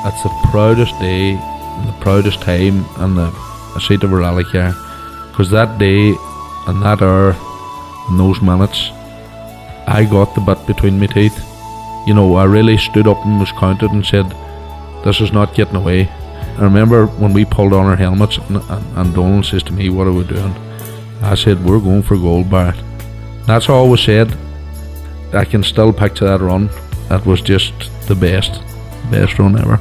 it's the proudest day, and the proudest time, and the seat of a rally car, because that day, and that hour, and those minutes, I got the bit between my teeth. You know, I really stood up and was counted and said, this is not getting away. I remember when we pulled on our helmets and Donald says to me, what are we doing? I said, we're going for gold, Barrett. That's all was said. I can still picture that run. That was just the best run ever.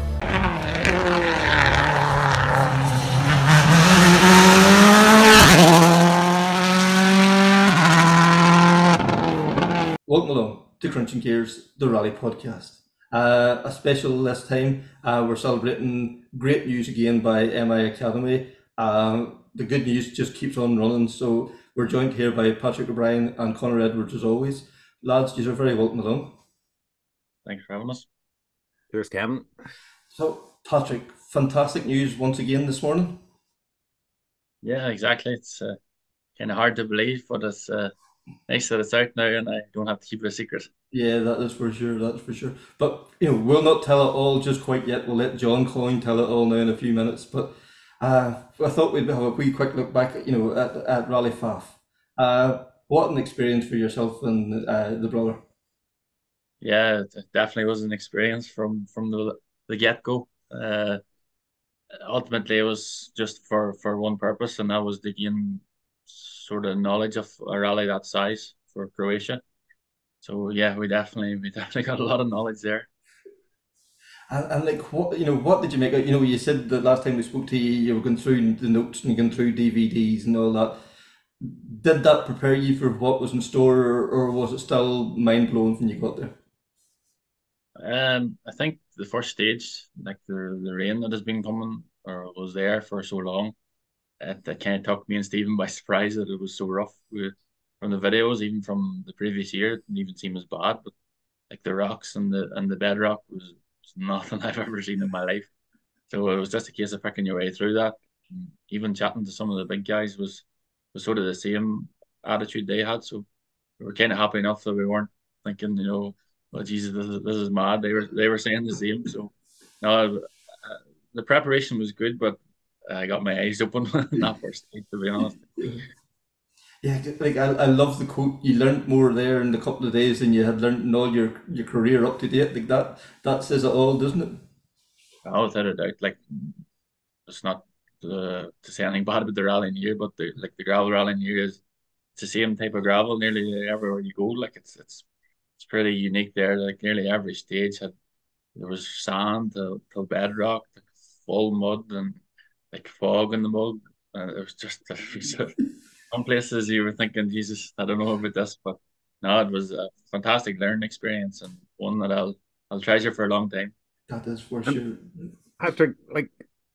Welcome along to Krunching Gears, the Rally Podcast. A special this time. We're celebrating great news again by MI Academy. The good news just keeps on running. So we're joined here by Patrick O'Brien and Conor Edwards as always. Lads, you're very welcome along. Thanks for having us. Cheers, Kevin. So, Patrick, fantastic news once again this morning. Yeah, exactly. It's kind of hard to believe, but it's nice that it's out now and I don't have to keep it a secret. Yeah, that is for sure. That's for sure. But we'll not tell it all just quite yet. We'll let John Coyne tell it all now in a few minutes. But I thought we'd have a wee quick look back, at Rally Faf. What an experience for yourself and the brother. Yeah, it definitely was an experience from the get-go. Ultimately, it was just for one purpose, and that was to gain sort of knowledge of a rally that size for Croatia. So yeah, we definitely got a lot of knowledge there. And like what did you make out? You said that last time we spoke to you, you were going through the notes and you going through DVDs and all that. Did that prepare you for what was in store, or was it still mind blowing when you got there? I think the first stage, like the rain that has been coming or was there for so long, that kind of took me and Stephen by surprise that it was so rough. From the videos, even from the previous year, it didn't even seem as bad. But like the rocks and the bedrock was nothing I've ever seen in my life. So it was just a case of picking your way through that. And even chatting to some of the big guys was sort of the same attitude they had. So we were kind of happy enough that we weren't thinking, well, Jesus, this is mad. They were saying the same. So no, the preparation was good, but I got my eyes open in that first stage, to be honest. Yeah, like I love the quote. You learned more there in the couple of days than you had learned in all your career up to date. Like that says it all, doesn't it? Oh, without a doubt. Like, it's not to say anything bad about the rally near, but the gravel rally near is it's the same type of gravel nearly everywhere you go. Like it's pretty unique there. Like nearly every stage there was sand till bedrock, like full mud and like fog in the mud. Some places you were thinking, Jesus, I don't know about this, but no, it was a fantastic learning experience and one that I'll treasure for a long time. That is for sure. Patrick,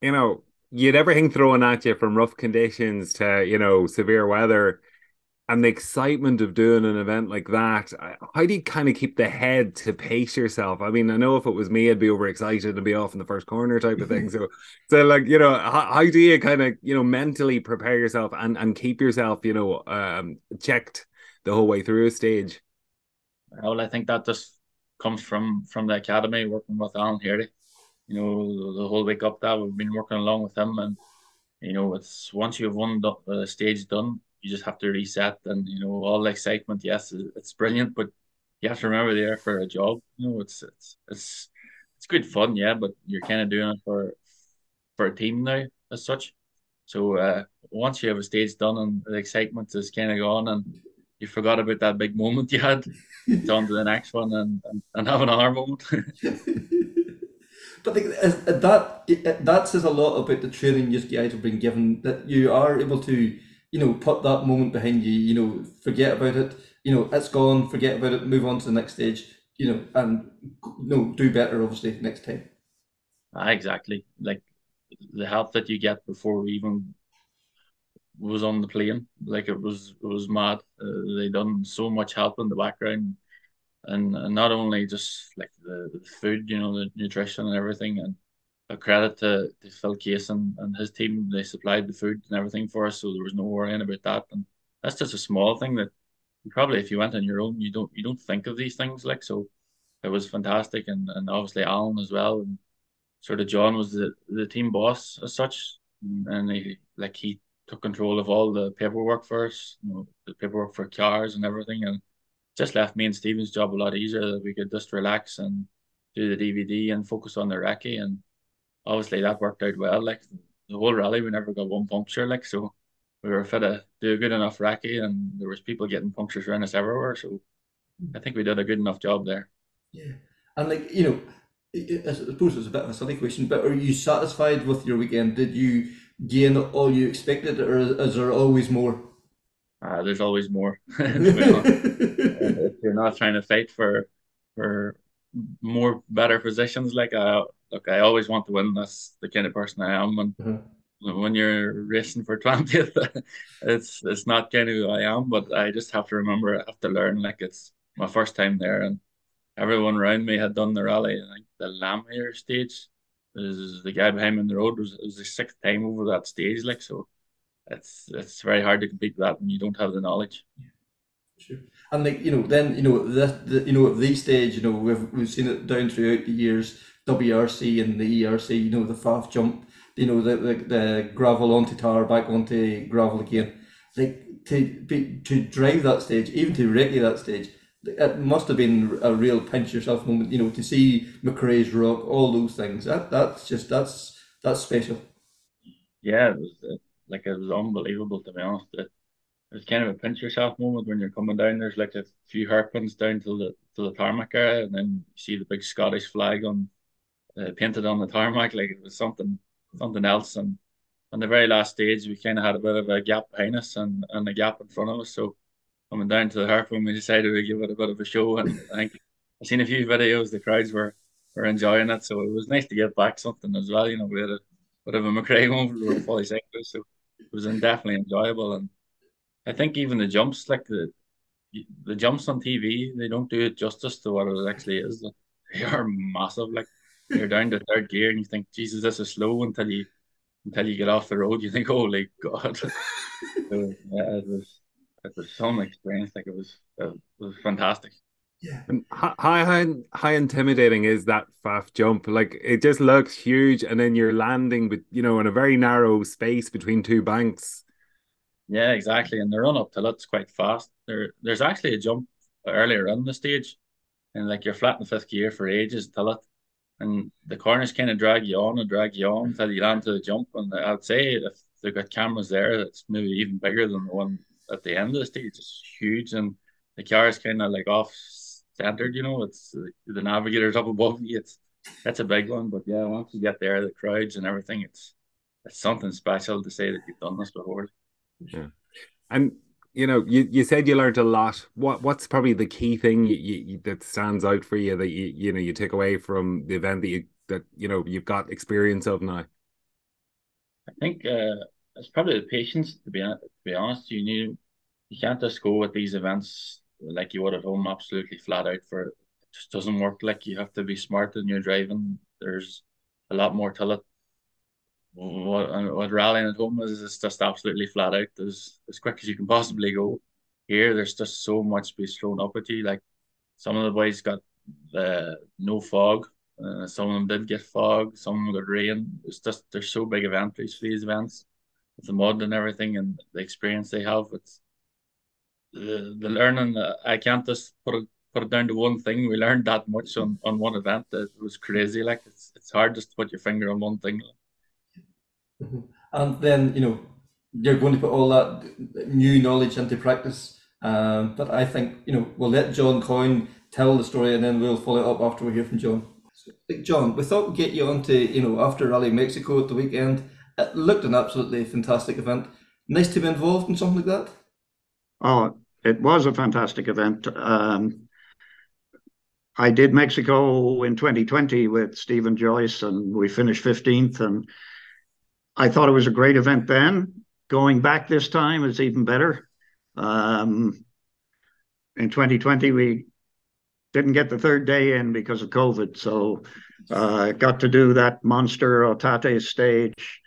you had everything thrown at you from rough conditions to, severe weather, and the excitement of doing an event like that. How do you kind of keep the head to pace yourself? I mean, I know if it was me, I'd be overexcited and be off in the first corner type of thing. So how do you kind of, mentally prepare yourself and keep yourself, checked the whole way through a stage? Well, I think that just comes from the academy, working with Alan here. The whole week up that we've been working along with him, and it's once you've won the stage done, you just have to reset, and all the excitement. Yes, it's brilliant, but you have to remember they're for a job. It's good fun, yeah, but you're kind of doing it for a team now as such. So once you have a stage done and the excitement is kind of gone, and you forgot about that big moment you had, it's on to the next one and have another moment. But that says a lot about the training you guys have been given, that you are able to, put that moment behind you, forget about it, it's gone, forget about it, move on to the next stage, and do better obviously next time. Exactly. Like the help that you get before we even was on the plane, like it was mad. They done so much help in the background. And not only just like the food, the nutrition and everything, and a credit to Phil Case and his team. They supplied the food and everything for us, so there was no worrying about that. And that's just a small thing that probably if you went on your own, you don't think of these things. Like, so it was fantastic, and obviously Alan as well, and sort of John was the team boss as such, and he took control of all the paperwork for us, the paperwork for cars and everything, and just left me and Stephen's job a lot easier, that we could just relax and do the DVD and focus on the recce. And obviously that worked out well. Like the whole rally, we never got one puncture. Like, so we were fit to do a good enough recce, and there was people getting punctures around us everywhere. So I think we did a good enough job there. Yeah, and like I suppose it's a bit of a silly question, but are you satisfied with your weekend? Did you gain all you expected, or is there always more? There's always more. To be honest. If you're not trying to fight for more better positions, like look, I always want to win. That's the kind of person I am. And when you're racing for 20th, it's not kind of who I am. But I just have to remember, I have to learn. Like, it's my first time there, and everyone around me had done the rally. I think the Lamhere stage is the guy behind me on the road was the sixth time over that stage. Like, so it's very hard to compete with that when you don't have the knowledge. Sure. And like then at this stage, we've seen it down throughout the years, WRC and the ERC, the FAF jump, the gravel onto tar, back onto gravel again. Like to drive that stage, even to recce that stage, it must have been a real pinch yourself moment. To see McRae's Rock, all those things. That's special. Yeah, it was unbelievable, to be honest. It's kind of a pinch yourself moment when you're coming down. There's like a few hairpins down to the tarmac area, and then you see the big Scottish flag painted on the tarmac. Like, it was something else. And on the very last stage, we kind of had a bit of a gap behind us and a gap in front of us. So coming down to the hairpin, we decided to give it a bit of a show. And I think I've seen a few videos. The crowds were enjoying it, so it was nice to get back something as well. We had a bit of a McRae moment. We were fully cyclists, so it was definitely enjoyable. And I think even the jumps, like the jumps on TV, they don't do it justice to what it actually is. They are massive. Like, you're down to third gear and you think, Jesus, this is slow, until you get off the road. You think, holy God. So, yeah, it was some experience. Like, it was fantastic. Yeah. And how intimidating is that FAF jump? Like, it just looks huge, and then you're landing with in a very narrow space between two banks. Yeah, exactly. And the run up to it's quite fast. There's actually a jump earlier in the stage, and like you're flat in fifth gear for ages till it, and the corners kind of drag you on until you land to the jump. And I'd say if they've got cameras there, that's maybe even bigger than the one at the end of the stage. It's huge, and the car is kind of like off centered. It's the navigator's up above you. That's a big one. But yeah, once you get there, the crowds and everything, it's something special to say that you've done this before. Yeah. And you said you learned a lot. What's probably the key thing that stands out for you that you take away from the event that you've got experience of now? I think it's probably the patience. To be honest, you can't just go with these events like you would at home, absolutely flat out. For it just doesn't work. Like, you have to be smart in your driving. There's a lot more to it. What rallying at home is just absolutely flat out, as quick as you can possibly go. Here, there's just so much space thrown up at you. Like, some of the boys got no fog. Some of them did get fog. Some of them got rain. There's so big of entries for these events with the mud and everything, and the experience they have. It's the learning. I can't just put it down to one thing. We learned that much on one event. It was crazy. Like, it's hard just to put your finger on one thing. And then you're going to put all that new knowledge into practice. But I think we'll let John Coyne tell the story, and then we'll follow it up after we hear from John. So, John, we thought we'd get you on to after Rally Mexico at the weekend. It looked an absolutely fantastic event. Nice to be involved in something like that. Oh, it was a fantastic event. I did Mexico in 2020 with Stephen Joyce, and we finished 15th, and I thought it was a great event then. Going back this time is even better. In 2020, we didn't get the third day in because of COVID, so got to do that monster Otate stage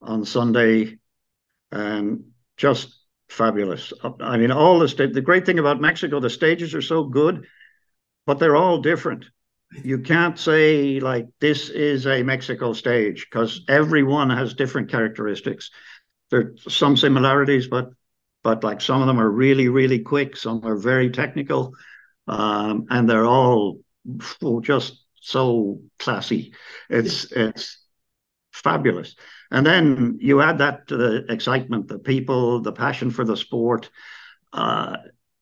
on Sunday, and just fabulous. I mean, the great thing about Mexico, the stages are so good, but they're all different. you can't say like this is a Mexico stage because everyone has different characteristics. There's some similarities, but like some of them are really, really quick. Some are very technical, and they're all just so classy. It's fabulous. And then you add that to the excitement, the people, the passion for the sport, uh,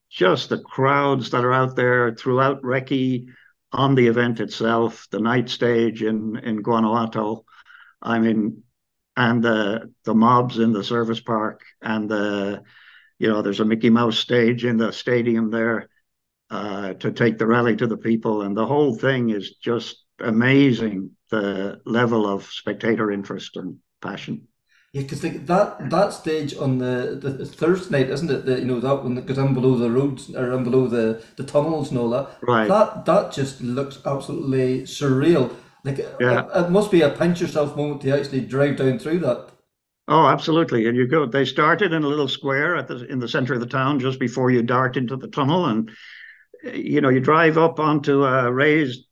just the crowds that are out there throughout Recce on the event itself, the night stage in Guanajuato. I mean, and the mobs in the service park, and there's a Mickey Mouse stage in the stadium there to take the rally to the people, and the whole thing is just amazing. The level of spectator interest and passion. Yeah, because that stage on the Thursday night, isn't it? That one that goes in below the roads or in below the tunnels and all that. Right. That just looks absolutely surreal. Like Yeah. it must be a pinch yourself moment to actually drive down through that. Oh, absolutely. And you go. They started in a little square in the center of the town just before you dart into the tunnel, and you drive up onto a raised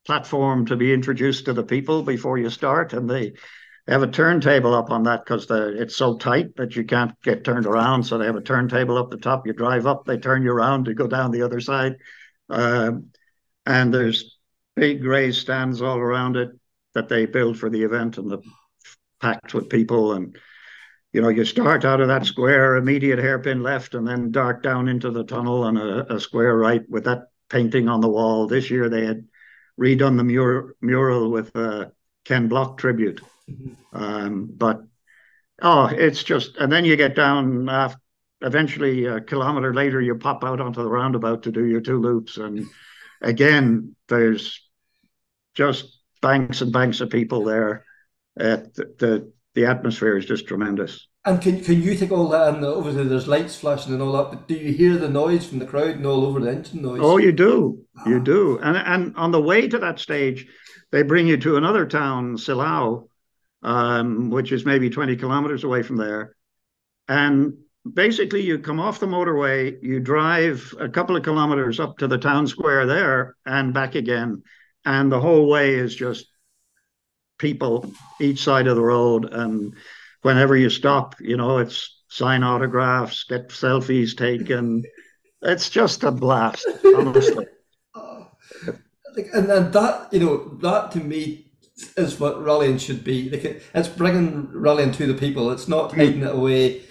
platform to be introduced to the people before you start, and they have a turntable up on that because it's so tight that you can't get turned around. So they have a turntable up the top. You drive up, they turn you around to go down the other side, and there's big raised stands all around it that they build for the event, and the packed with people. And you start out of that square, immediate hairpin left, and then dart down into the tunnel and a square right with that painting on the wall. This year they had redone the mural with Ken Block tribute. But it's just, and then you get down eventually a kilometer later, you pop out onto the roundabout to do your 2 loops. And again, there's just banks and banks of people there. The atmosphere is just tremendous. And can you take all that in? Obviously, there's lights flashing and all that, but do you hear the noise from the crowd and all over the engine noise? Oh, you do. You do. And on the way to that stage, they bring you to another town, Silao, which is maybe 20 kilometers away from there. And basically, you come off the motorway, you drive a couple of kilometers up to the town square there and back again. And the whole way is just people each side of the road. And whenever you stop, it's sign autographs, get selfies taken. It's just a blast, honestly. And that, that to me is what rallying should be. It's bringing rallying to the people. It's not hiding it away.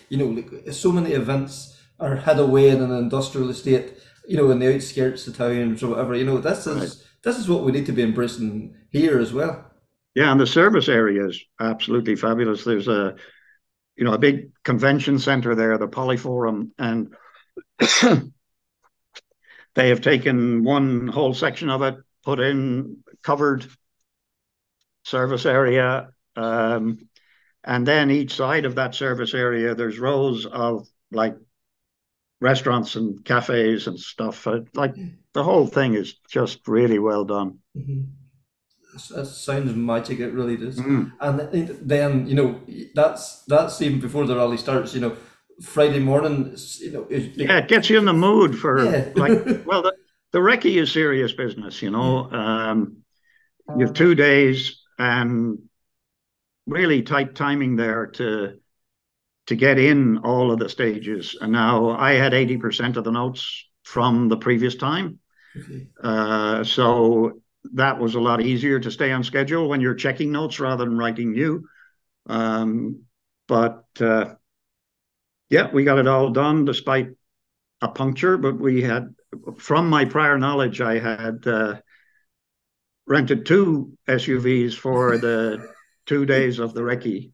So many events are hid away in an industrial estate, in the outskirts of towns or whatever. This is what we need to be embracing here as well. Yeah, and the service area is absolutely fabulous. There's a big convention center there, the Polyforum, and they have taken one whole section of it, put in covered service area, and then each side of that service area, there's rows of like restaurants and cafes and stuff. Like the whole thing is just really well done. Mm-hmm. That sounds magic. It really does. And then that's even before the rally starts. Friday morning. It gets you in the mood for well, the recce is serious business. You have 2 days and really tight timing there to get in all of the stages. And now I had 80% of the notes from the previous time, so that was a lot easier to stay on schedule when you're checking notes rather than writing new. But we got it all done despite a puncture. But we had, from my prior knowledge, I had rented 2 SUVs for the 2 days of the recce.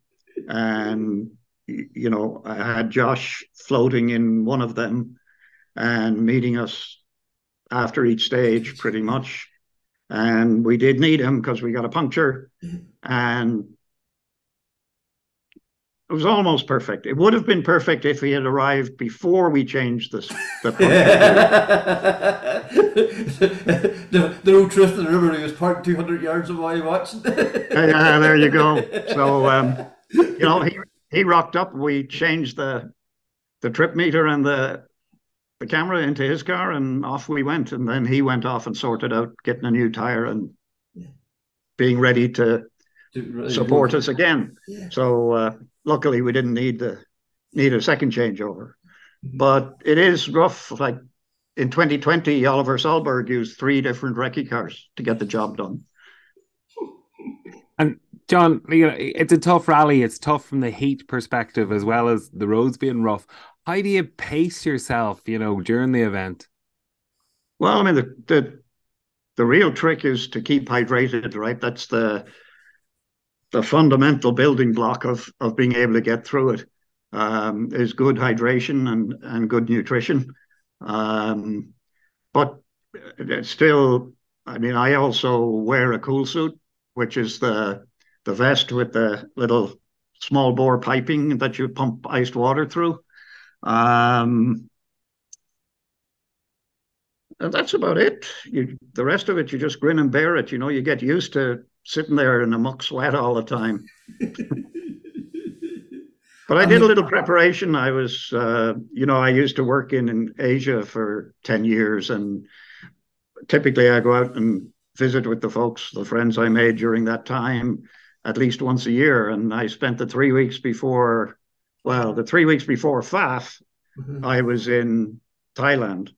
And, I had Josh floating in one of them and meeting us after each stage pretty much. And we did need him because we got a puncture, and it was almost perfect. It would have been perfect if he had arrived before we changed the the old truth in the river. He was parked 200 yards away watching. Yeah, there you go. So he rocked up. We changed the trip meter and the the camera into his car, and off we went. And then he went off and sorted out getting a new tire and being ready to support us again. Yeah. So luckily we didn't need a second changeover. But it is rough. Like in 2020, Oliver Solberg used 3 different recce cars to get the job done. And John, it's a tough rally. It's tough from the heat perspective as well as the roads being rough. How do you pace yourself, during the event? Well, I mean, the real trick is to keep hydrated, right? That's the fundamental building block of being able to get through it. Is good hydration and good nutrition. But still, I mean, I also wear a cool suit, which is the vest with the little small bore piping that you pump iced water through. And that's about it. The rest of it, you just grin and bear it. You get used to sitting there in a muck sweat all the time. But I did a little preparation. I was, I used to work in Asia for 10 years, and typically I go out and visit with the folks, the friends I made during that time, at least once a year. And I spent the 3 weeks before FAF, I was in Thailand.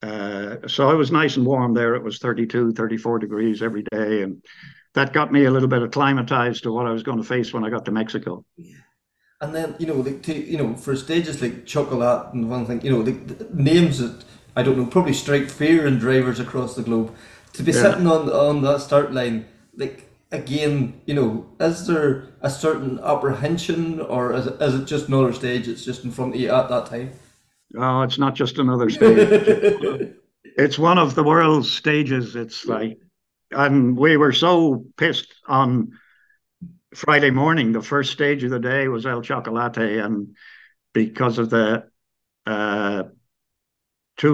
So it was nice and warm there. It was 32, 34 degrees every day. And that got me a little bit acclimatized to what I was going to face when I got to Mexico. Yeah. And then, for stages like Chocolat and one thing, the names that, I don't know, probably strike fear in drivers across the globe. To be sitting on that start line, again, is there a certain apprehension, or is it just another stage? It's just in front of you at that time? Oh, it's not just another stage. It's one of the world's stages. It's like, and we were so pissed on Friday morning. The first stage of the day was El Chocolate, and because of the 2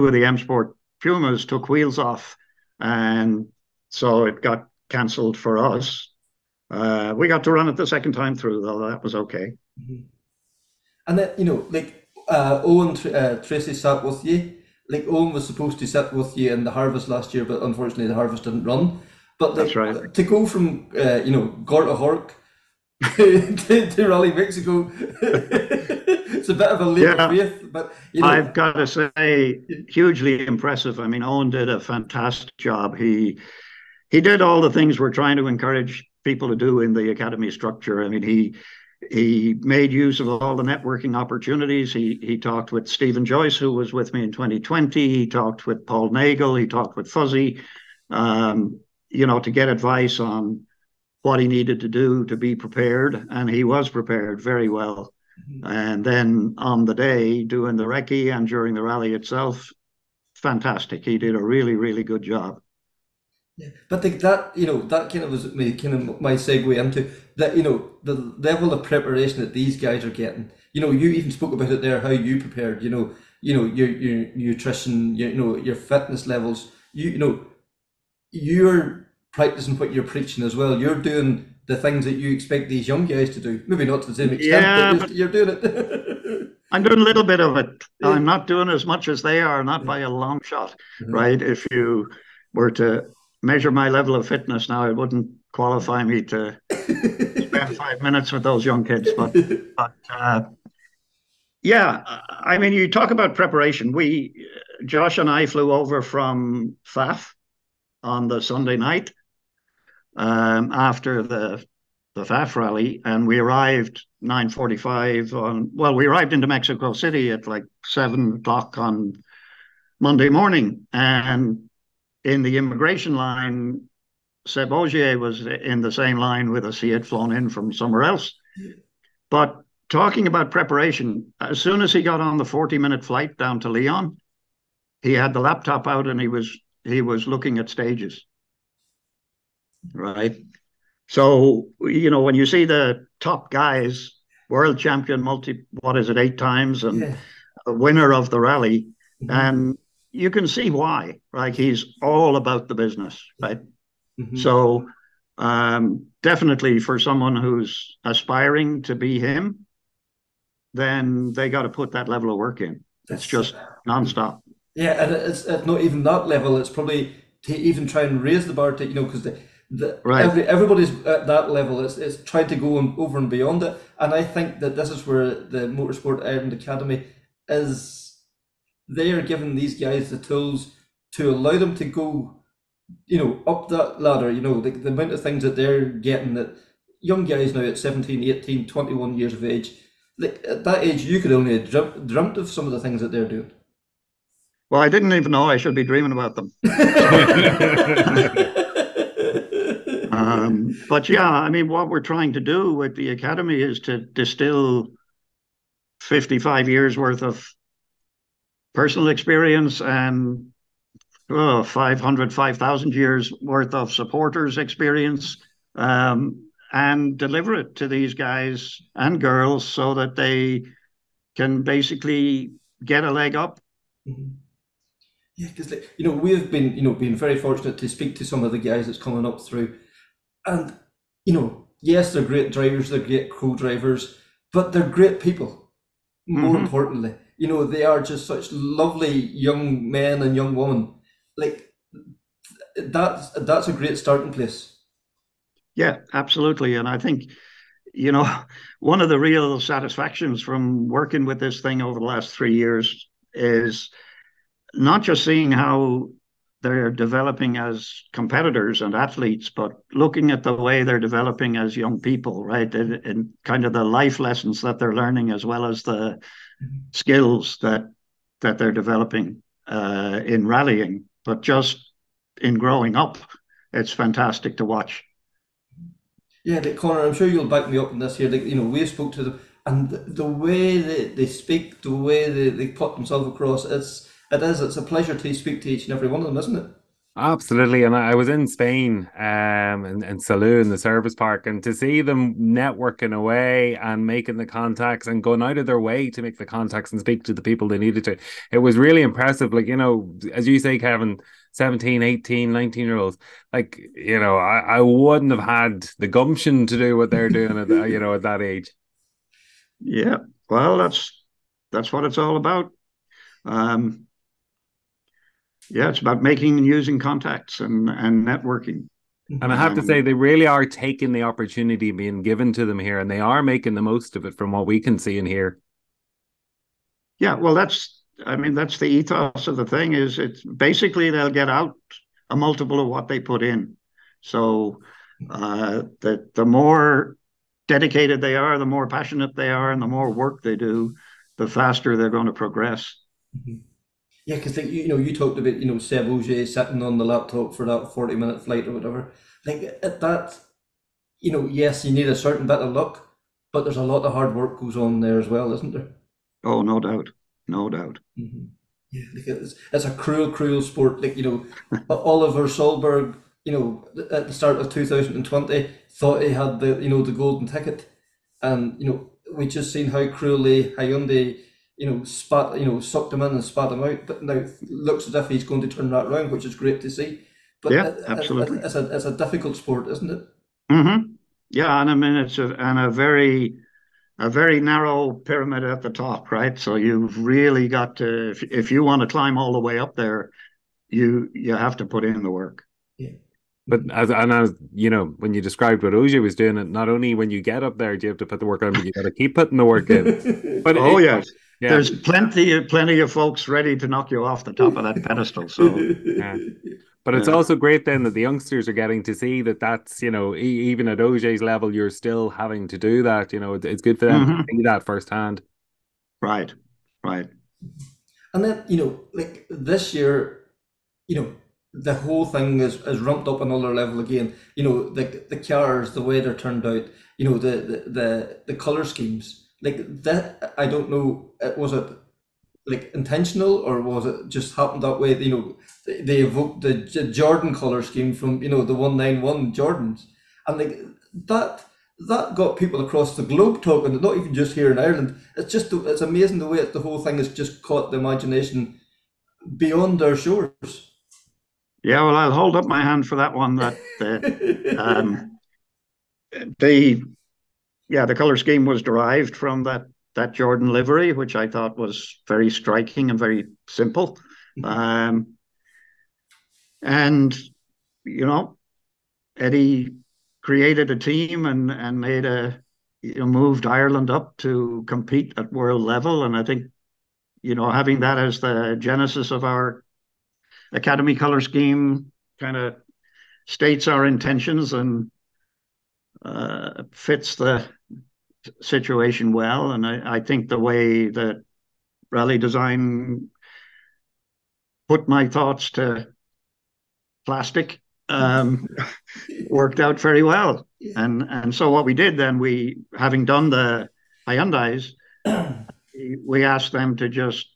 of the M Sport Pumas took wheels off, and so it got cancelled for us. We got to run it the second time through, though. That was okay. Mm-hmm. And then, Owen Tracy sat with you. Owen was supposed to sit with you in the Harvest last year, but unfortunately the Harvest didn't run. But that's right. To go from Gorta Hork to Rally Mexico, it's a bit of a leap of faith. But I've got to say, hugely impressive. I mean, Owen did a fantastic job. He did all the things we're trying to encourage people to do in the academy structure. I mean, he made use of all the networking opportunities. He talked with Stephen Joyce, who was with me in 2020. He talked with Paul Nagel. He talked with Fuzzy, to get advice on what he needed to do to be prepared. And he was prepared very well. Mm-hmm. And then on the day, doing the recce and during the rally itself, fantastic. He did a really, really good job. Yeah, but that kind of was my segue into that. The level of preparation that these guys are getting. You even spoke about it there, how you prepared. Your nutrition, your fitness levels. You're practicing what you're preaching as well. You're doing the things that you expect these young guys to do. Maybe not to the same extent, but you're doing it. I'm doing a little bit of it. I'm not doing as much as they are, not by a long shot, right? If you were to measure my level of fitness now, it wouldn't qualify me to spend 5 minutes with those young kids. But I mean, you talk about preparation. Josh and I flew over from FAF on the Sunday night after the FAF rally, and we arrived 9:45 we arrived into Mexico City at like 7 o'clock on Monday morning, and in the immigration line, Seb Ogier was in the same line with us. He had flown in from somewhere else. But talking about preparation, as soon as he got on the 40-minute flight down to Leon, he had the laptop out and he was looking at stages. Right? So, when you see the top guys, world champion, 8 times, and a winner of the rally, and you can see why, right? He's all about the business, right? Mm-hmm. So definitely for someone who's aspiring to be him, then they got to put that level of work in. It's just non-stop. Yeah, and it's not even that level. It's probably to even try and raise the bar to, because Right. everybody's at that level. It's trying to go over and beyond it. And I think that this is where the Motorsport Ireland Academy is. They are giving these guys the tools to allow them to go, up that ladder. The amount of things that they're getting, that young guys now at 17, 18, 21 years of age, like at that age, you could only have dreamt of some of the things that they're doing. Well, I didn't even know I should be dreaming about them. But yeah, I mean, what we're trying to do with the academy is to distill 55 years worth of personal experience and 5,000 years worth of supporters' experience, and deliver it to these guys and girls so that they can basically get a leg up. Mm-hmm. Yeah, because we've been very fortunate to speak to some of the guys that's coming up through, and yes, they're great drivers, they're great co-drivers, but they're great people. More importantly, they are just such lovely young men and young women. Like that's a great starting place. Yeah, absolutely, and I think one of the real satisfactions from working with this thing over the last 3 years is not just seeing how they're developing as competitors and athletes, but looking at the way they're developing as young people, right? And kind of the life lessons that they're learning, as well as the skills that they're developing in rallying, but just in growing up. It's fantastic to watch. Yeah, Connor, I'm sure you'll back me up in this here. We spoke to them, and the way they speak, the way they put themselves across, it's a pleasure to speak to each and every one of them, isn't it? Absolutely. And I was in Spain, in Salou, in the service park, and to see them networking away and making the contacts and going out of their way to make the contacts and speak to the people they needed to, it was really impressive. Like, as you say, Kevin, 17, 18, 19-year-olds, like, I wouldn't have had the gumption to do what they're doing at at that age. Yeah, well, that's what it's all about. Yeah, it's about making and using contacts and networking. And I have to say, they really are taking the opportunity being given to them here, and they are making the most of it from what we can see and hear. Yeah, well, that's the ethos of the thing. Is it's basically they'll get out a multiple of what they put in. So the more dedicated they are, the more passionate they are, and the more work they do, the faster they're going to progress. Mm-hmm. Yeah, because you talked about Seb Ogier sitting on the laptop for that 40-minute flight or whatever. Like at that, yes, you need a certain bit of luck, but there's a lot of hard work goes on there as well, isn't there? Oh, no doubt, no doubt. Mm-hmm. Yeah, like it's a cruel sport. Like Oliver Solberg, at the start of 2020, thought he had the golden ticket, and we just seen how cruelly Hyundai sucked him in and spat him out. But now it looks as if he's going to turn that around, which is great to see. But yeah, absolutely, it's a difficult sport, isn't it? Mm-hmm. Yeah, and I mean it's a very narrow pyramid at the top, right? So you've really got to, if you want to climb all the way up there, you have to put in the work. Yeah. But as when you described what Ogier was doing, it not only when you get up there do you have to put the work on, but you got to keep putting the work in. But yes. Yeah. There's plenty of folks ready to knock you off the top of that pedestal. So, yeah. But it's also great then that the youngsters are getting to see that's even at Ogier's level, you're still having to do that. It's good for them to see that firsthand. Right. And then like this year, the whole thing is ramped up another level again. The cars, the way they're turned out, the color schemes. Like that, I don't know. Was it like intentional or was it just happened that way? They evoked the Jordan color scheme from the 191 Jordans, and like that got people across the globe talking. Not even just here in Ireland. It's amazing the way the whole thing has just caught the imagination beyond our shores. Yeah, well, I'll hold up my hand for that one. That the color scheme was derived from that that Jordan livery, which I thought was very striking and very simple. And, you know, Eddie created a team and made moved Ireland up to compete at world level. And I think, you know, having that as the genesis of our Academy color scheme kind of states our intentions and fits the situation well. And I think the way that rally design put my thoughts to plastic worked out very well. And so what we did then, we having done the Hyundais, we asked them to just,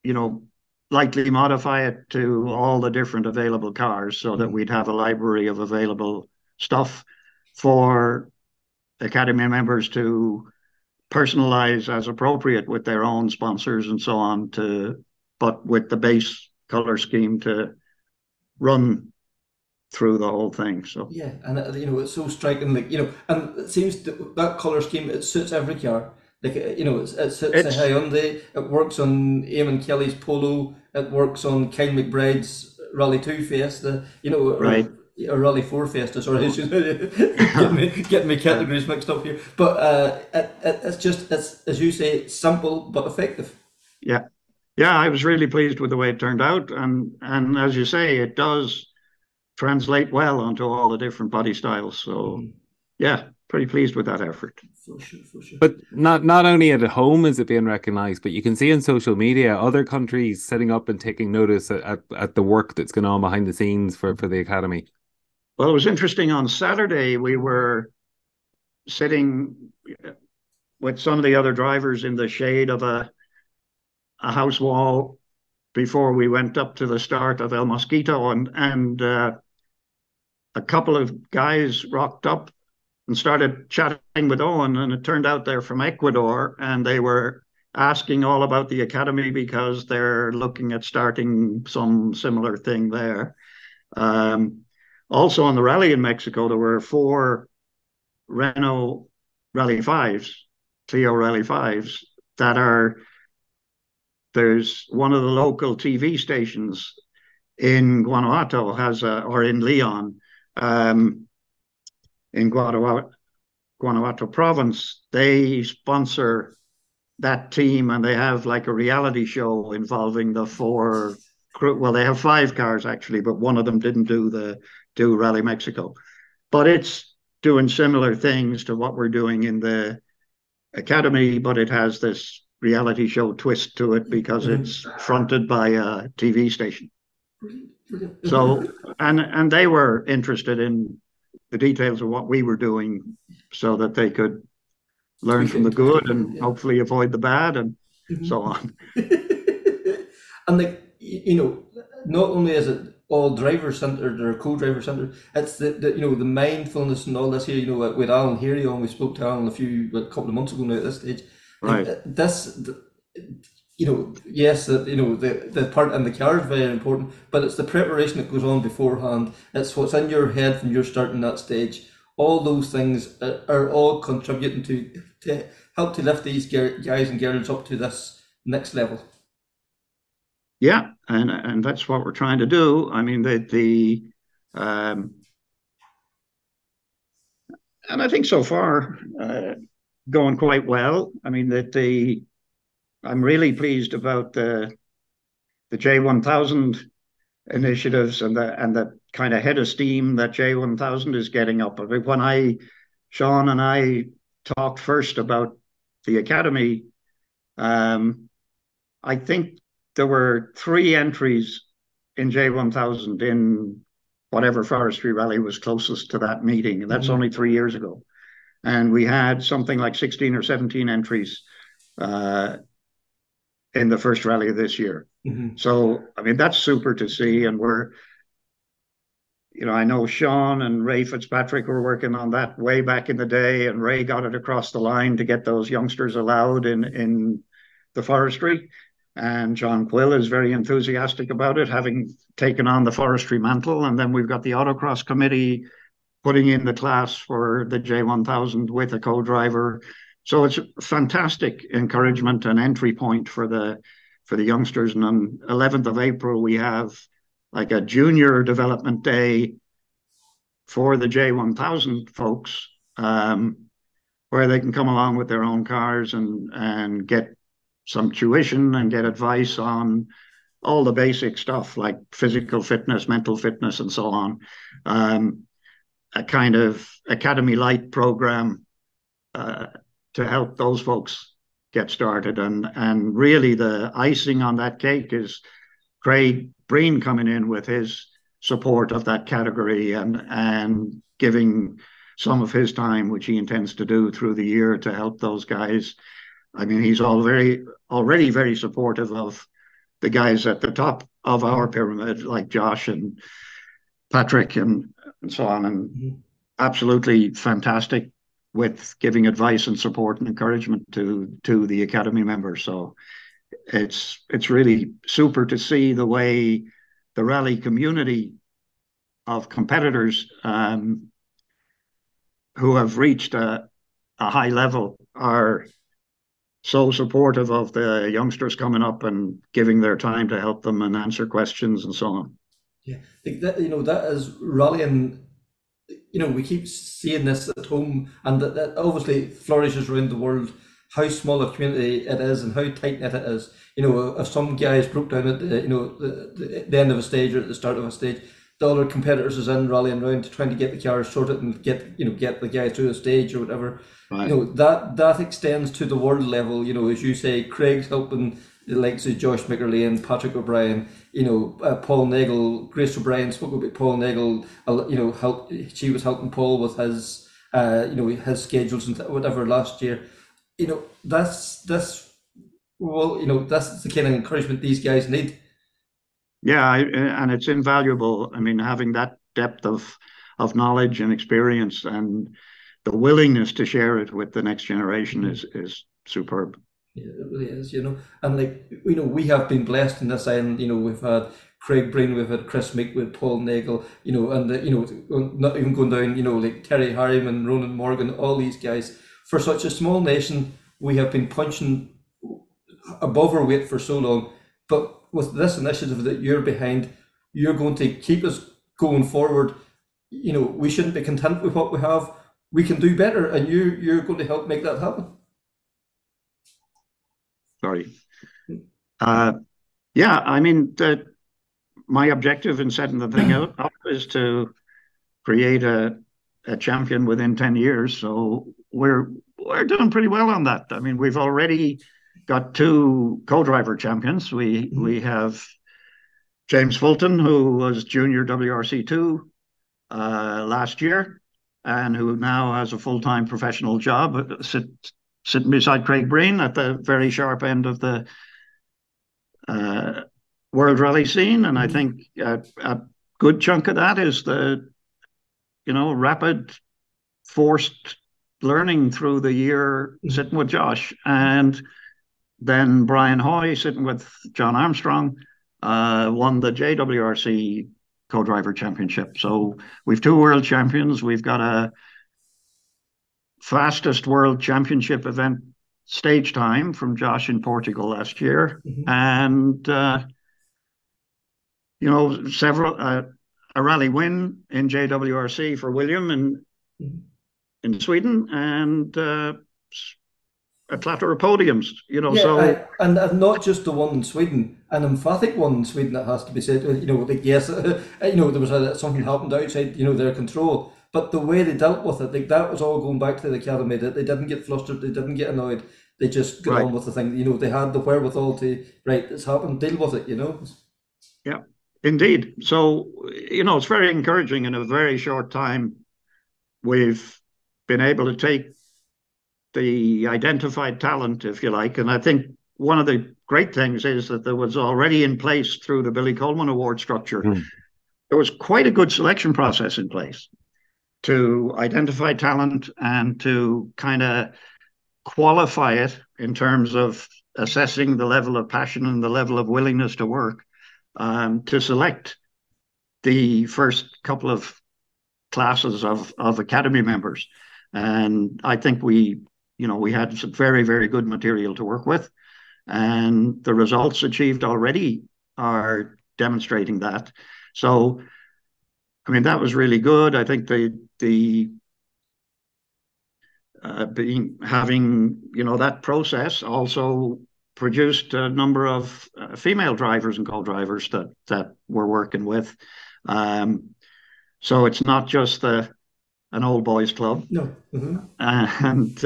you know, lightly modify it to all the different available cars so that we'd have a library of available stuff for Academy members to personalize as appropriate with their own sponsors and so on, but with the base color scheme to run through the whole thing. So yeah, and you know, it's so striking, like, you know, and it seems that color scheme, it suits every car. Like, you know, it suits a Hyundai, it works on Eamon Kelly's Polo, it works on Kyle McBride's Rally 2 Fiesta, you know, right. Or Rally 4 Fiesta, sorry, getting me categories mixed up here. But it's just, it's, as you say, simple but effective. Yeah. Yeah, I was really pleased with the way it turned out. And as you say, it does translate well onto all the different body styles. So, yeah, pretty pleased with that effort. For sure. But not only at home is it being recognized, but you can see in social media other countries setting up and taking notice at the work that's going on behind the scenes for the Academy. Well, it was interesting. On Saturday, we were sitting with some of the other drivers in the shade of a house wall before we went up to the start of El Mosquito, and a couple of guys rocked up and started chatting with Owen, and it turned out they're from Ecuador, and they were asking all about the Academy because they're looking at starting some similar thing there. Also on the rally in Mexico, there were 4 Renault Rally 5s, Clio Rally 5s, there's one of the local TV stations in Guanajuato or in Leon, in Guanajuato province, they sponsor that team, and they have like a reality show involving the 4 well, they have 5 cars actually, but one of them didn't do Rally Mexico. But it's doing similar things to what we're doing in the Academy, but it has this reality show twist to it because it's fronted by a TV station. So, and they were interested in the details of what we were doing so that they could learn from the good and hopefully avoid the bad and so on. And like, you know, not only is it all driver centered or co-driver centered, it's the you know, the mindfulness and all this here. You know, with Alan Heary on, we spoke to Alan a couple of months ago now at this stage. Right. You know, yes, you know, the part in the car is very important, but it's the preparation that goes on beforehand. It's what's in your head when you're starting that stage. All those things are all contributing to help to lift these guys and girls up to this next level. Yeah, and that's what we're trying to do. I mean, and I think so far going quite well. I mean, I'm really pleased about the J1000 initiatives and the kind of head of steam that J1000 is getting up. I mean, when Sean and I talked first about the Academy, I think there were 3 entries in J1000 in whatever forestry rally was closest to that meeting. And that's only 3 years ago. And we had something like 16 or 17 entries in the first rally of this year. So, I mean, that's super to see. And I know Sean and Ray Fitzpatrick were working on that way back in the day, and Ray got it across the line to get those youngsters allowed in the forestry. And John Quill is very enthusiastic about it, having taken on the forestry mantle. And then we've got the autocross committee putting in the class for the J1000 with a co-driver. So it's fantastic encouragement and entry point for the youngsters. And on 11th of April, we have like a junior development day for the J1000 folks, where they can come along with their own cars and get some tuition and get advice on all the basic stuff like physical fitness, mental fitness, and so on. A kind of Academy Light program to help those folks get started. And really the icing on that cake is Craig Breen coming in with his support of that category and giving some of his time, which he intends to do through the year, to help those guys. I mean, he's already very supportive of the guys at the top of our pyramid, like Josh and Patrick and so on, and absolutely fantastic with giving advice and support and encouragement to the Academy members. So it's really super to see the way the rally community of competitors who have reached a high level are so supportive of the youngsters coming up and giving their time to help them and answer questions and so on. Yeah, I think that, that is rallying. We keep seeing this at home, and that obviously flourishes around the world. How small a community it is, and how tight knit it is. If some guys broke down at the end of a stage or at the start of a stage, the other competitors is in rallying around to trying to get the cars sorted and get the guy through the stage or whatever. Right. That extends to the world level. As you say, Craig's helping the likes of Josh Mickerley and Patrick O'Brien. Paul Nagel, Grace O'Brien spoke about Paul Nagel. She was helping Paul with his his schedules and whatever last year. That's the kind of encouragement these guys need. Yeah, and it's invaluable. I mean, having that depth of knowledge and experience and the willingness to share it with the next generation is superb. Yeah, it really is, and we have been blessed in this end. We've had Craig Breen, we've had Chris Meek, with Paul Nagel, and not even going down, like Terry Harriman, Ronan Morgan, all these guys. For such a small nation, we have been punching above our weight for so long. But with this initiative that you're behind, you're going to keep us going forward. We shouldn't be content with what we have. We can do better, and you're going to help make that happen. Sorry. Yeah, I mean, my objective in setting the thing up is to create a champion within 10 years. So we're doing pretty well on that. I mean, we've already got 2 co-driver champions. We have James Fulton, who was junior WRC2 last year, and who now has a full-time professional job sitting beside Craig Breen at the very sharp end of the World Rally scene. And I think a good chunk of that is the rapid forced learning through the year sitting with Josh, and then Brian Hoy sitting with John Armstrong won the JWRC co-driver championship. So we've 2 world champions. We've got a fastest world championship event stage time from Josh in Portugal last year, and several a rally win in JWRC for William in Sweden, and a clatter of podiums, and not just the one in Sweden, an emphatic one in Sweden, that has to be said. Yes, there was something happened outside, their control, but the way they dealt with it, that was all going back to the Academy. That they didn't get flustered, they didn't get annoyed, they just got on with the thing. They had the wherewithal to, it's happened, deal with it. Yeah, indeed. So it's very encouraging. In a very short time, we've been able to take the identified talent, if you like. And I think one of the great things is that there was already in place through the Billy Coleman Award structure, there was quite a good selection process in place to identify talent and to kind of qualify it in terms of assessing the level of passion and the level of willingness to work, to select the first couple of classes of Academy members. And I think we we had some very, very good material to work with. And the results achieved already are demonstrating that. So, I mean, that was really good. I think having that process also produced a number of female drivers and co-drivers that we're working with. So it's not just an old boys club. No. And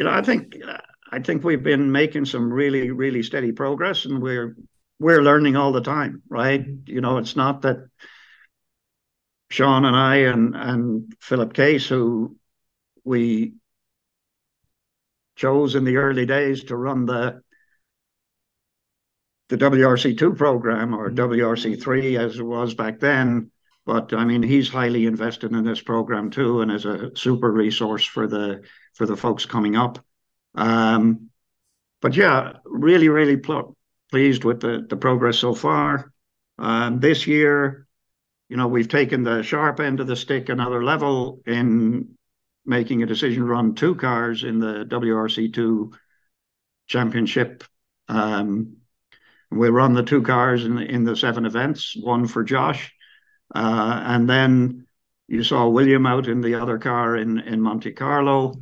I think we've been making some really, really steady progress, and we're learning all the time, right? It's not that Sean and I and Philip Case, who we chose in the early days to run the WRC2 program, or WRC3 as it was back then. But I mean, he's highly invested in this program too, and is a super resource for the folks coming up. But yeah, really, really pleased with the progress so far. This year, we've taken the sharp end of the stick another level in making a decision to run 2 cars in the WRC2 championship. We'll run the 2 cars in the 7 events, one for Josh. And then you saw William out in the other car in Monte Carlo.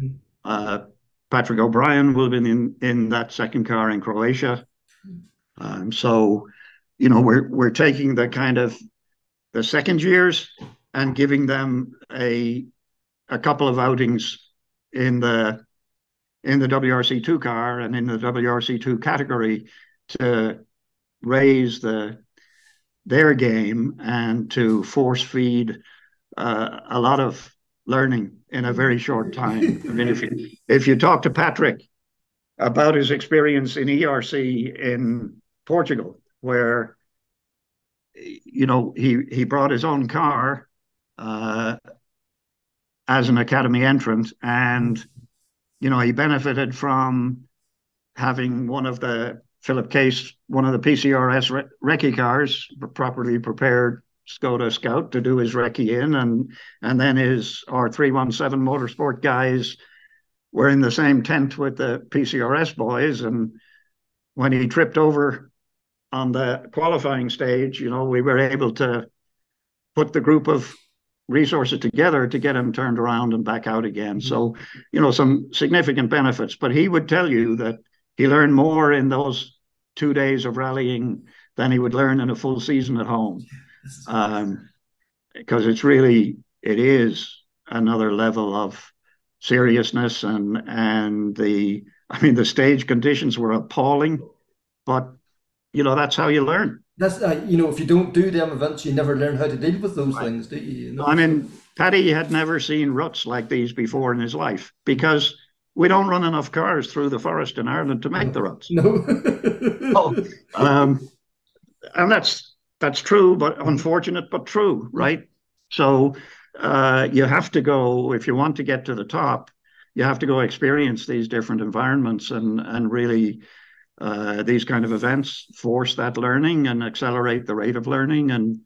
Patrick O'Brien will be in that second car in Croatia. So, we're taking the kind of the second years and giving them a couple of outings in the WRC2 car and in the WRC2 category to raise their game and to force feed a lot of learning in a very short time. I mean, if you talk to Patrick about his experience in ERC in Portugal, where he brought his own car as an academy entrant, and he benefited from having one of the Philip Case, one of the PCRS recce cars, properly prepared Skoda Scout to do his recce in, and then his R317 Motorsport guys were in the same tent with the PCRS boys. And when he tripped over on the qualifying stage, we were able to put the group of resources together to get him turned around and back out again. So, some significant benefits. But he would tell you that he learned more in those 2 days of rallying than he would learn in a full season at home. Because it is another level of seriousness, and the stage conditions were appalling, but that's how you learn. That's if you don't do them events, you never learn how to deal with those things, do you? I mean, Paddy had never seen ruts like these before in his life, because we don't run enough cars through the forest in Ireland to make the ruts. No. And that's true, but unfortunate, but true, right? So you have to go, if you want to get to the top, you have to go experience these different environments, and really these kind of events force that learning and accelerate the rate of learning, and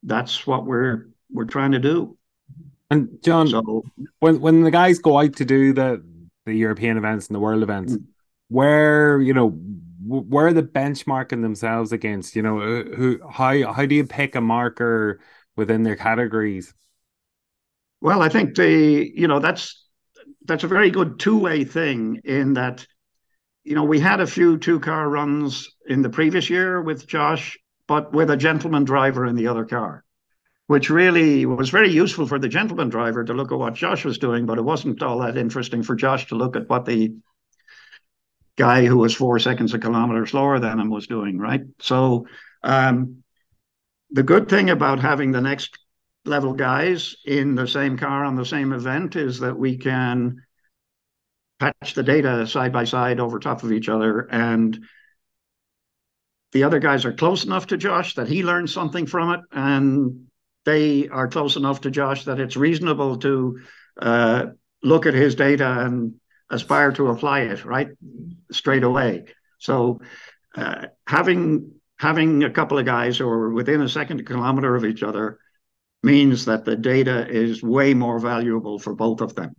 that's what we're trying to do. And John, when the guys go out to do the European events and the world events, where are they benchmarking themselves against? How do you pick a marker within their categories? Well, I think that's a very good two-way thing, in that we had a few 2-car runs in the previous year with Josh, but with a gentleman driver in the other car, which really was very useful for the gentleman driver to look at what Josh was doing, but it wasn't all that interesting for Josh to look at what the guy who was 4 seconds a kilometer slower than him was doing, right? So the good thing about having the next level guys in the same car on the same event is that we can patch the data side by side over top of each other, and the other guys are close enough to Josh that he learns something from it, and they are close enough to Josh that it's reasonable to look at his data and aspire to apply it right straight away. So having a couple of guys who are within a second kilometer of each other means that the data is way more valuable for both of them.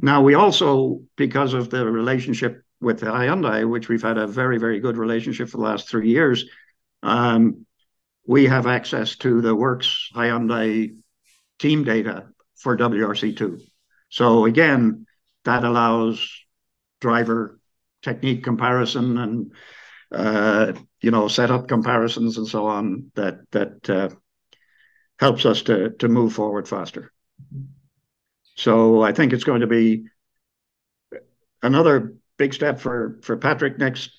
Now, we also, because of the relationship with Hyundai, which we've had a very, very good relationship for the last 3 years, we have access to the Works Hyundai team data for WRC2. So again, that allows driver technique comparison and setup comparisons and so on that helps us to move forward faster. So I think it's going to be another big step for Patrick next,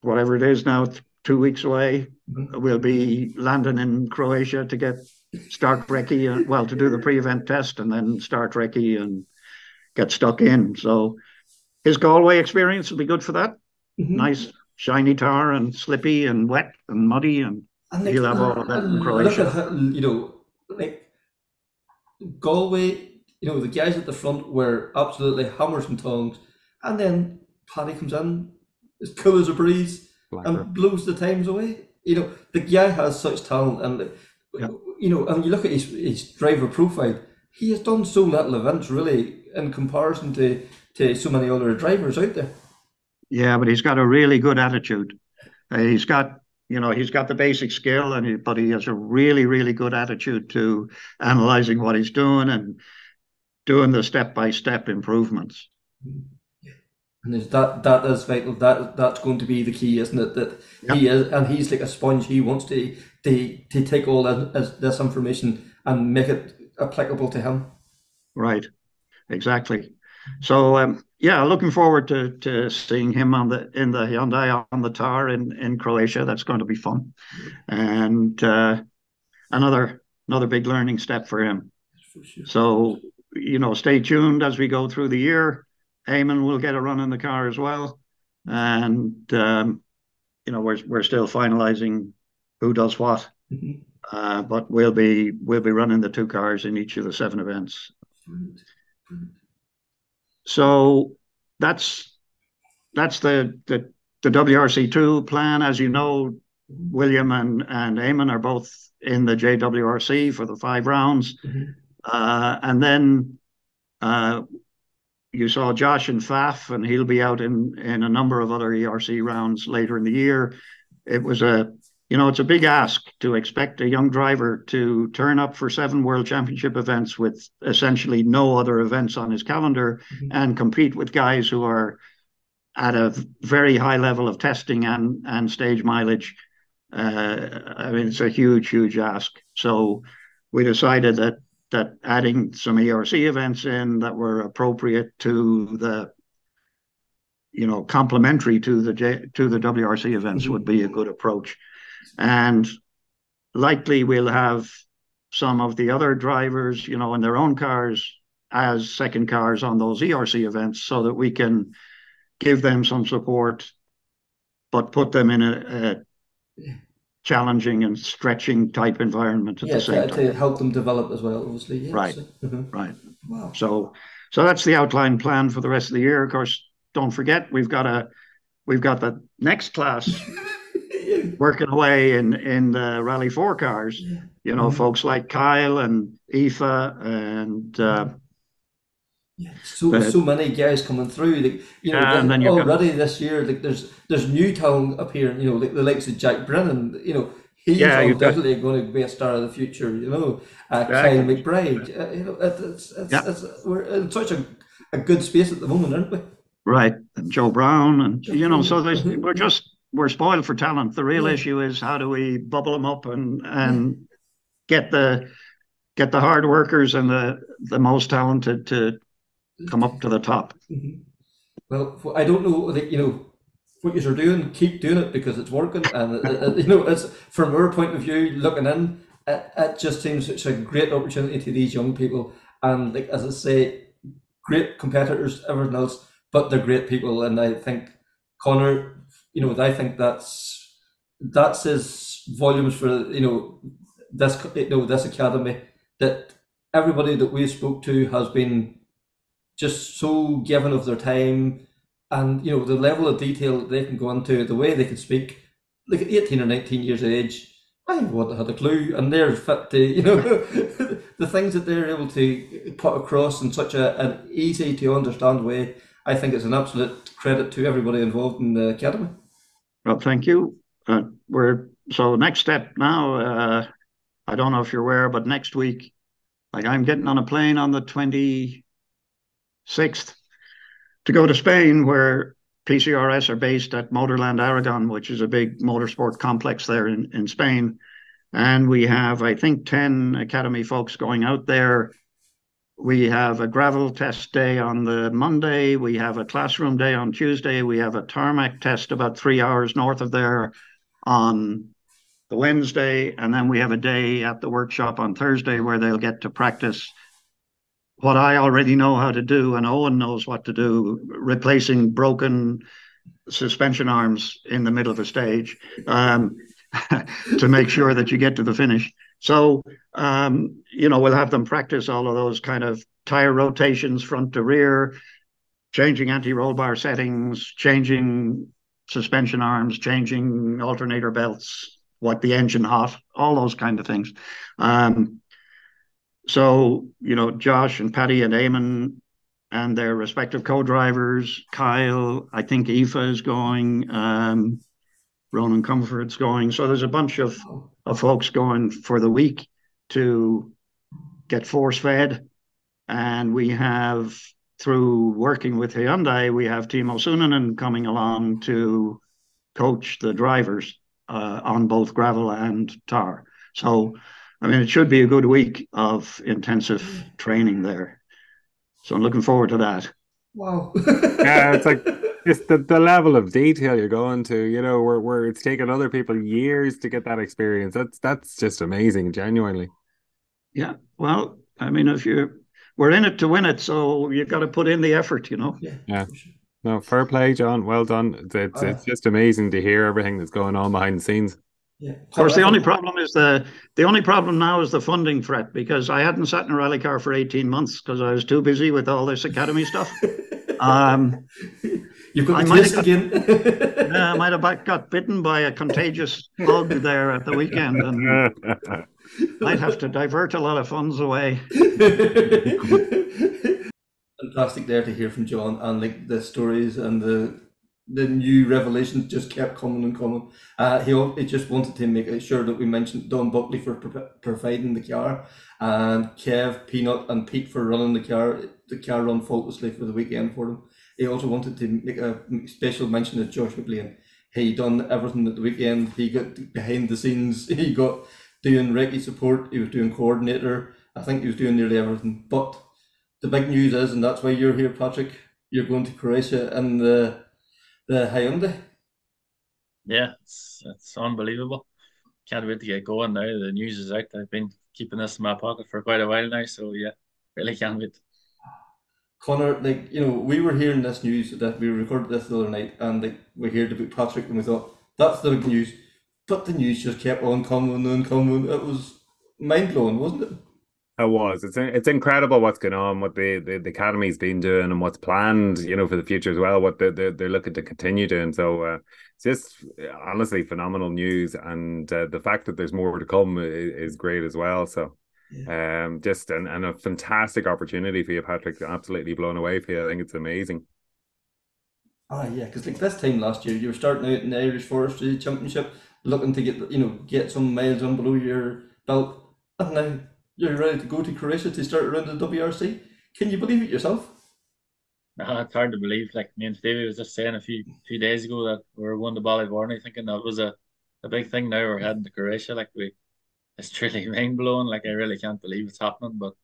whatever it is now, 2 weeks away. We'll be landing in Croatia to start recce, to do the pre-event test and then start recce and get stuck in. So his Galway experience will be good for that. Nice shiny tar and slippy and wet and muddy, and he'll have all of that in Croatia. Look at Galway, the guys at the front were absolutely hammers and tongs, and then Paddy comes in, as cool as a breeze, and blows the times away. The guy has such talent, and and you look at his driver profile. He has done so little events, really, in comparison to so many other drivers out there. Yeah, but he's got a really good attitude. He's got the basic skill, but he has a really, really good attitude to analyzing what he's doing and doing the step-by-step improvements. And that is vital. That's going to be the key, isn't it? That he is, and he's like a sponge. He wants to take all this information and make it applicable to him. Right, exactly. So looking forward to seeing him in the Hyundai on the tar in Croatia. That's going to be fun, and another big learning step for him. For sure. So stay tuned as we go through the year. Eamon will get a run in the car as well, and we're still finalizing who does what, but we'll be running the 2 cars in each of the 7 events. Brilliant. So that's the WRC2 plan. As you know, William and Eamon are both in the JWRC for the 5 rounds, and then you saw Josh in FAF, and he'll be out in a number of other ERC rounds later in the year. It was it's a big ask to expect a young driver to turn up for 7 World Championship events with essentially no other events on his calendar and compete with guys who are at a very high level of testing and stage mileage. It's a huge, huge ask. So we decided that adding some ERC events in that were appropriate to the complementary to the WRC events would be a good approach. And likely we'll have some of the other drivers, in their own cars as second cars on those ERC events, so that we can give them some support, but put them in a challenging and stretching type environment at the same time. To help them develop as well, obviously. Yeah, right. So, right. Wow. So that's the outline plan for the rest of the year. Of course, don't forget we've got the next class working away in the Rally 4 cars. Folks like Kyle and Aoife and so many guys coming through. And then already this year, there's new talent appearing. The likes of Jack Brennan. He's definitely going to be a star of the future. Kyle McBride. We're in such a good space at the moment, aren't we? Right, and Joe Brown, and so we're spoiled for talent. The real issue is how do we bubble them up and get the hard workers and the most talented to come up to the top. Well, I don't know, what you're doing. Keep doing it because it's working, and it's from our point of view, looking in, it just seems such a great opportunity to these young people, and as I say, great competitors, everything else. But they're great people, and I think Connor, I think that says volumes for this academy, that everybody that we spoke to has been just so given of their time, and the level of detail that they can go into, the way they can speak, like at 18 or 19 years of age, I wouldn't have had a clue, and they're fit to, the things that they're able to put across in such an easy to understand way. I think it's an absolute credit to everybody involved in the academy. Well, thank you. So next step now. I don't know if you're aware, but next week, like I'm getting on a plane on the 26th to go to Spain, where PCRS are based at Motorland Aragon, which is a big motorsport complex there in Spain. And we have, I think, 10 Academy folks going out there. We have a gravel test day on the Monday. We have a classroom day on Tuesday. We have a tarmac test about 3 hours north of there on the Wednesday. And then we have a day at the workshop on Thursday where they'll get to practice what I already know how to do, and Owen knows what to do, replacing broken suspension arms in the middle of a stage to make sure that you get to the finish. So, we'll have them practice all of those kind of tire rotations front to rear, changing anti-roll bar settings, changing suspension arms, changing alternator belts, what the engine hot, all those kind of things. So, Josh and Paddy and Eamon and their respective co-drivers, Kyle, I think Aoife is going, Ronan Comfort's going. So there's a bunch of folks going for the week to get force fed. And we have, through working with Hyundai, we have Timo Sunanen coming along to coach the drivers on both gravel and tar. So, it should be a good week of intensive training there. So I'm looking forward to that. Wow. Yeah, it's like just the level of detail you're going to, where it's taken other people years to get that experience. That's just amazing, genuinely. Yeah. Well, we're in it to win it, so you've got to put in the effort, Yeah. No, fair play, John. Well done. It's just amazing to hear everything that's going on behind the scenes. Yeah. Of course, the only problem now is the funding threat, because I hadn't sat in a rally car for 18 months because I was too busy with all this academy stuff. You've got the taste again. I might have got bitten by a contagious bug there at the weekend, and I'd have to divert a lot of funds away. Fantastic there to hear from John, and like the stories and the new revelations just kept coming and coming. He just wanted to make sure that we mentioned Don Buckley for providing the car, and Kev, Peanut, and Pete for running the car run faultlessly for the weekend for them. He also wanted to make a special mention of Josh McLean. He done everything at the weekend. He got behind the scenes. He got doing recce support. He was doing coordinator. I think he was doing nearly everything. But the big news is, and that's why you're here, Patrick, you're going to Croatia and the Hyundai. Yeah, it's unbelievable. Can't wait to get going now. The news is out. I've been keeping this in my pocket for quite a while now, so yeah, really can't wait. Connor, we were hearing this news that we recorded this the other night, and we heard about Patrick, and we thought that's the big news. But the news just kept on coming and coming. It was mind blowing, wasn't it? It was. It's incredible what's going on, what the academy's been doing, and what's planned, for the future as well. What they're looking to continue doing. So it's just honestly phenomenal news, and the fact that there's more to come is great as well. So. Yeah. Just and a fantastic opportunity for you, Patrick. Absolutely blown away for you. I think it's amazing. Yeah, because this time last year you were starting out in the Irish Forestry Championship, looking to get some miles on below your belt, and now you're ready to go to Croatia to start around the WRC. Can you believe it yourself? No, it's hard to believe. Like me and Stevie was just saying a few days ago that we were going to Ballyvorney, thinking that was a big thing. Now we're heading to Croatia. It's truly mind blowing. I really can't believe it's happening. But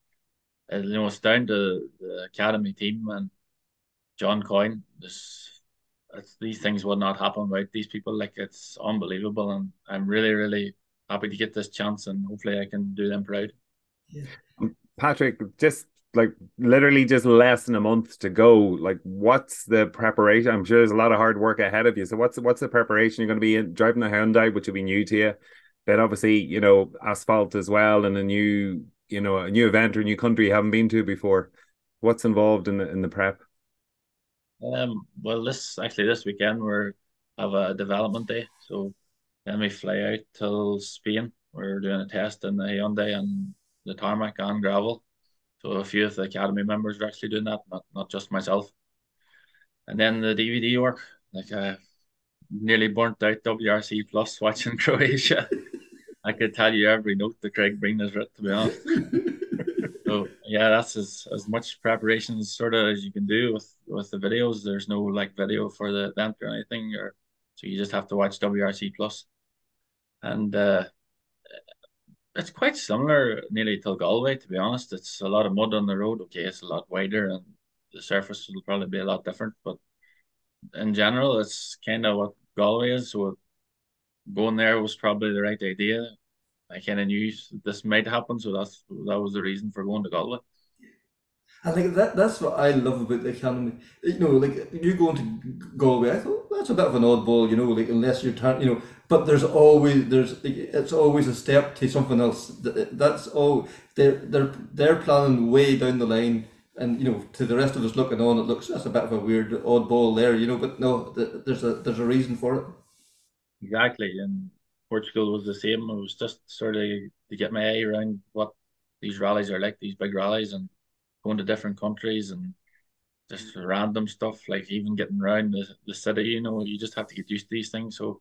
it's down to the academy team and John Coyne. These things would not happen without these people. It's unbelievable, and I'm really, really happy to get this chance, and hopefully I can do them proud. Yeah. Patrick, just literally just less than a month to go. What's the preparation? I'm sure there's a lot of hard work ahead of you. So what's the preparation? You're going to be driving the Hyundai, which will be new to you. But obviously, asphalt as well, and a new event or a new country you haven't been to before. What's involved in the prep? Well, this weekend we have a development day, so Then we fly out till Spain. We're doing a test in the Hyundai and the tarmac and gravel. So a few of the academy members are actually doing that, not just myself. And then the DVD work, like I nearly burnt out WRC Plus watching Croatia. I could tell you every note that Craig Breen has written, to be honest. So yeah, that's as much preparation sort of as you can do with the videos. There's no like video for the event or anything, or so you just have to watch WRC Plus. And it's quite similar nearly till Galway, to be honest. It's a lot of mud on the road. Okay, it's a lot wider and the surface will probably be a lot different, but in general, it's kind of what Galway is. So going there was probably the right idea. I kind of knew this might happen, so that was the reason for going to Galway. And like that's what I love about the academy. You know, like you going to Galway, I thought that's a bit of an oddball, you know, like unless you're you know, but there's like, it's always a step to something else. That's all they're planning way down the line, and you know, to the rest of us looking on, it looks that's a bit of a weird oddball there, you know. But no, there's a reason for it. Exactly, and Portugal was the same. It was just sort of to get my eye around what these rallies are like, these big rallies, and going to different countries and just random stuff, like even getting around the city. You know, you just have to get used to these things. So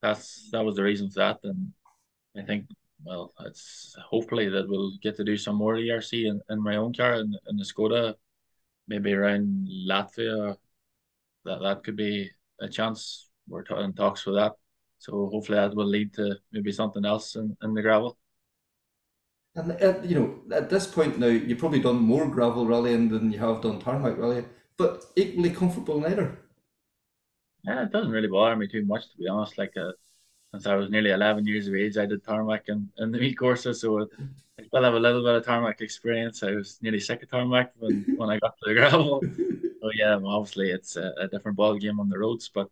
that was the reason for that, and I think, well, it's hopefully that we'll get to do some more ERC in my own car in the Skoda, maybe around Latvia. That could be a chance. We're in talks for that. So hopefully that will lead to maybe something else in the gravel. And you know, at this point now, you've probably done more gravel rallying than you have done tarmac rallying, but equally comfortable neither. Yeah, it doesn't really bother me too much, to be honest. Like since I was nearly 11 years of age, I did tarmac in the meet courses, so I still have a little bit of tarmac experience. I was nearly sick of tarmac when I got to the gravel. So yeah, well, obviously it's a different ball game on the roads, but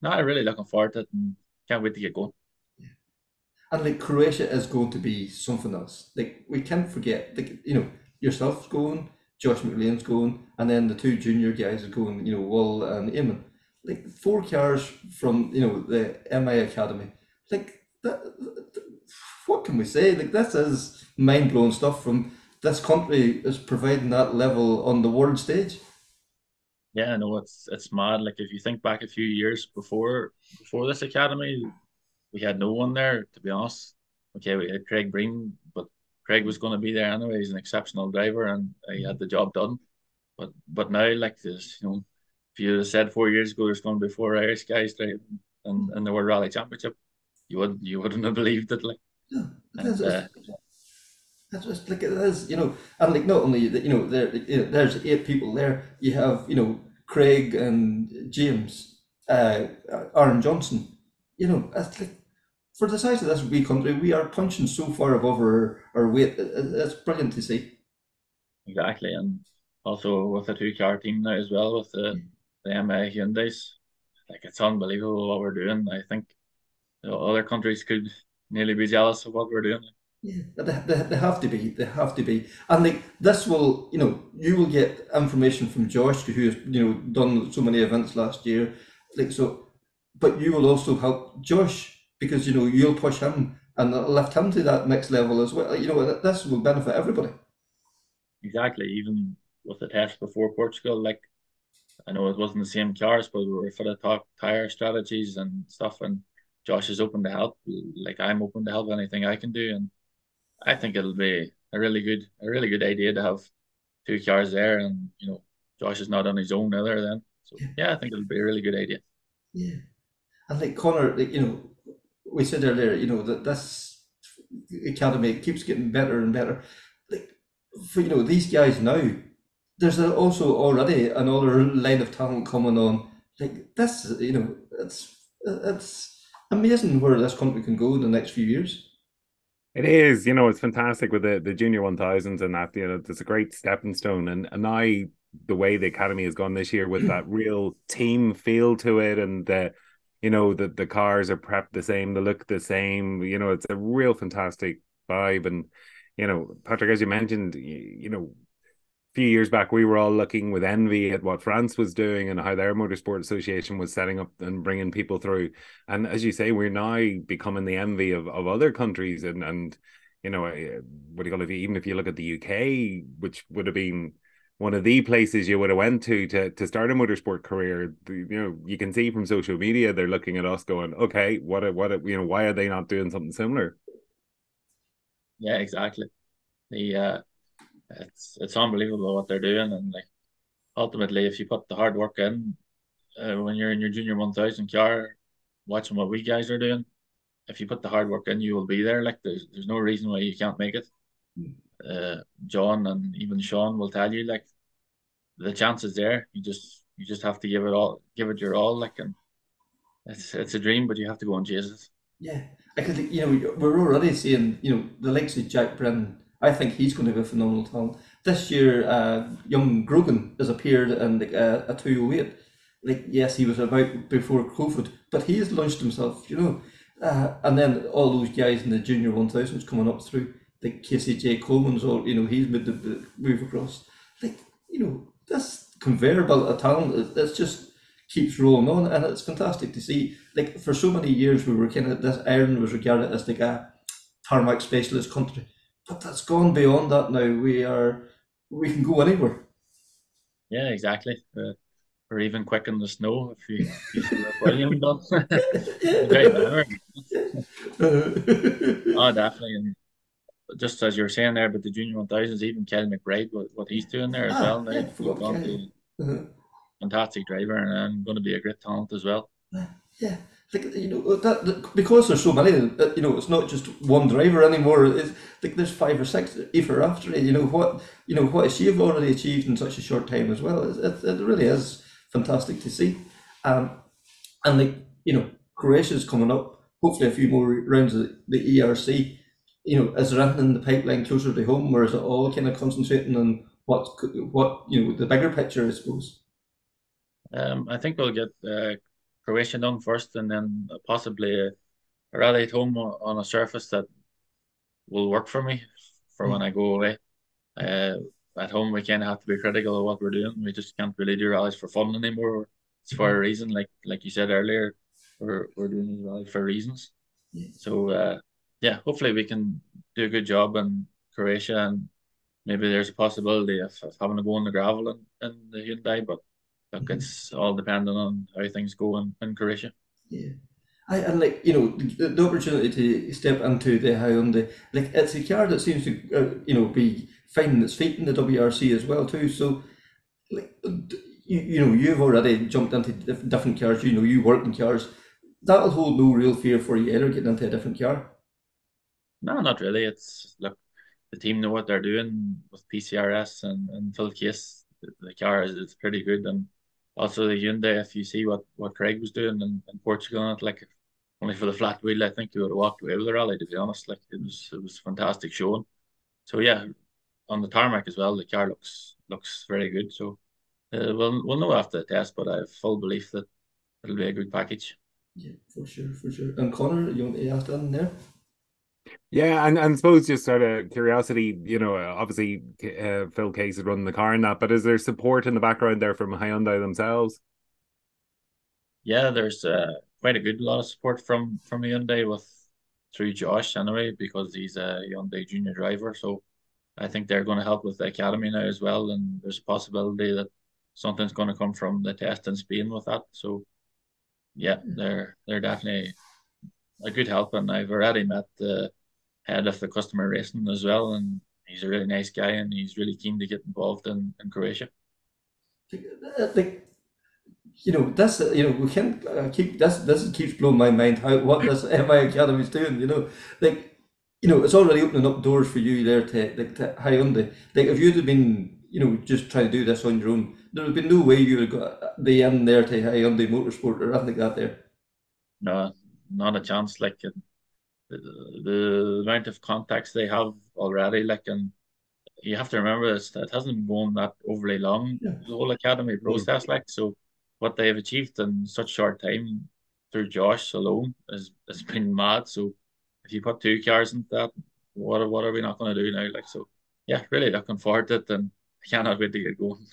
no, I'm really looking forward to it and can't wait to get going. And like Croatia is going to be something else. Like we can't forget, like you know, yourself's going, Josh McLean's going, and then the two junior guys are going. You know, Wall and Eamon. Like four cars from you know the MI Academy. Like that. What can we say? Like this is mind blowing stuff from this country is providing that level on the world stage. Yeah, no, it's mad. Like if you think back a few years before this academy, we had no one there, to be honest. Okay, we had Craig Breen, but Craig was going to be there anyway. He's an exceptional driver, and he had the job done. But now, like this, you know, if you had said 4 years ago there's going to be four Irish guys driving in the World Rally Championship, you wouldn't have believed it. Like, Yeah, it and is. That's just like it is, you know, and like not only that, you know, there's eight people there. You have, you know, Craig and James, Aaron Johnson. You know, that's like for the size of this wee country, we are punching so far above our weight. It's brilliant to see. exactly, and also with the two-car team now as well with the MA Hyundais, like it's unbelievable what we're doing. I think other countries could nearly be jealous of what we're doing. Yeah, they have to be. They have to be. And like this will, you know, you will get information from Josh, who has, you know, done so many events last year. Like so, but you will also help Josh because you know you'll push him and lift him to that next level as well. You know, this will benefit everybody. Exactly, even with the test before Portugal, like I know it wasn't the same cars, but we were for the talk tire strategies and stuff. And Josh is open to help. Like I'm open to help anything I can do, and I think it'll be a really good idea to have two cars there, and you know, Josh is not on his own either. Then, so yeah, I think it'll be a really good idea. Yeah, and like Connor, like, you know, we said earlier, you know, that this academy keeps getting better and better. Like for you know these guys now, there's also already another line of talent coming on. Like this, you know, it's amazing where this country can go in the next few years. It is, you know, it's fantastic with the junior 1000s and that, you know, it's a great stepping stone. And now the way the academy has gone this year with that real team feel to it, and you know, the cars are prepped the same, they look the same, you know, it's a real fantastic vibe. And, you know, Patrick, as you mentioned, you know, few years back, we were all looking with envy at what France was doing and how their motorsport association was setting up and bringing people through. And as you say, we're now becoming the envy of other countries. And you know, what do you call it? Even if you look at the UK, which would have been one of the places you would have went to start a motorsport career, you know, you can see from social media they're looking at us going, okay, you know, why are they not doing something similar? Yeah, exactly. The it's unbelievable what they're doing, and like ultimately, if you put the hard work in, when you're in your junior 1000 car, watching what we guys are doing, if you put the hard work in, you will be there. Like there's no reason why you can't make it. John and even Sean will tell you like the chance is there. You just have to give it your all. Like, and it's a dream, but you have to go and chase it. Yeah, because you know we're already seeing the likes of Jack Brennan. I think he's going to be a phenomenal talent. This year, young Grogan has appeared in like a 208. Like yes, he was about before COVID, but he has launched himself. And then all those guys in the junior 1000s coming up through, like Casey J. Coleman's, or he's made the move across. Like this conveyor belt of talent, it's just keeps rolling on, and it's fantastic to see. Like for so many years, we were kind of this Ireland was regarded as like a tarmac specialist country, but that's gone beyond that now. We can go anywhere. Yeah, exactly. Or even quick in the snow if you see what William done. Great driver. Oh, definitely. And just as you were saying there, but the junior 1000s, even Kelly McBride, what he's doing there as well now, Yeah, he's forgot gone Kelly. to fantastic driver and going to be a great talent as well. Yeah, like that because there's so many. It's not just one driver anymore. It's like there's 5 or 6 either after it. What she have already achieved in such a short time as well. It really is fantastic to see. Um, and Croatia's coming up. Hopefully, a few more rounds of the ERC. Is there anything in the pipeline closer to home, or is it all kind of concentrating on what the bigger picture, I suppose? I think we'll get Croatia done first, and then possibly a rally at home on a surface that will work for me for when I go away. At home, we kind of have to be critical of what we're doing. We just can't really do rallies for fun anymore. It's for a reason, like you said earlier. We're doing these rallies for reasons. So yeah, hopefully we can do a good job in Croatia, and maybe there's a possibility of having to go on the gravel in the Hyundai, but look, it's all dependent on how things go in Croatia. Yeah. And the opportunity to step into the Hyundai, like it's a car that seems to be finding its feet in the WRC as well too. So like you've already jumped into different cars. You work in cars. That'll hold no real fear for you either getting into a different car. No, not really. It's look, the team know what they're doing with PCRS and Phil Case. The car is pretty good, and also the Hyundai. If you see what Craig was doing in Portugal, on it, like only for the flat wheel, I think he would have walked away with the rally. To be honest, like it was fantastic showing. So yeah, on the tarmac as well, the car looks very good. So we'll know after the test, but I have full belief that it'll be a good package. Yeah, for sure, for sure. And Connor, you want to ask that in there? Yeah, and I suppose just out of curiosity, obviously Phil Case is running the car in that, but is there support in the background there from Hyundai themselves? Yeah, there's quite a good lot of support from Hyundai through Josh anyway, because he's a Hyundai junior driver. So I think they're going to help with the academy now as well, and there's a possibility that something's going to come from the test in Spain with that. So yeah, they're definitely a good help, and I've already met the head of the customer racing as well, and he's a really nice guy, and he's really keen to get involved in Croatia. Like this. We can't keep this. This keeps blowing my mind. What this MI Academy is doing. It's already opening up doors for you there to Hyundai. Like if you'd have been, just trying to do this on your own, there would have been no way you would have got the end there to Hyundai Motorsport or anything like that there. No, not a chance. Like the amount of contacts they have already, like, and you have to remember it hasn't been going that overly long, the whole academy process, like, so what they have achieved in such short time through Josh alone has been mad. So if you put 2 cars into that, what are we not going to do now? Like, so yeah, really looking forward to it, and cannot wait to get going.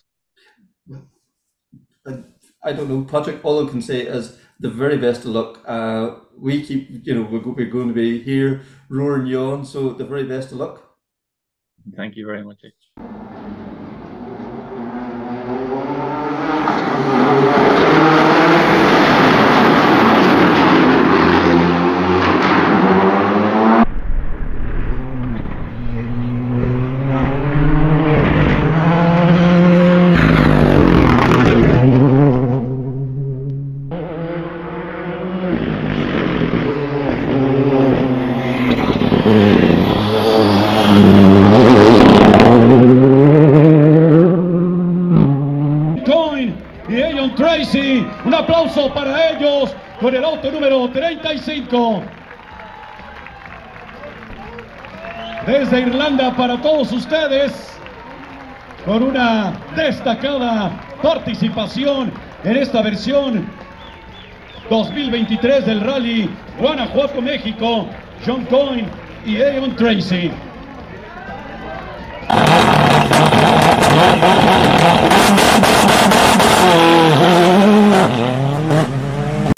I don't know, Patrick. All I can say is the very best of luck. We keep, we're going to be here roaring you on. So the very best of luck. Thank you very much. Coyne y Tracy, un aplauso para ellos con el auto número 35. Desde Irlanda para todos ustedes, con una destacada participación en esta versión 2023 del Rally Guanajuato, México, John Coyne y Tracy.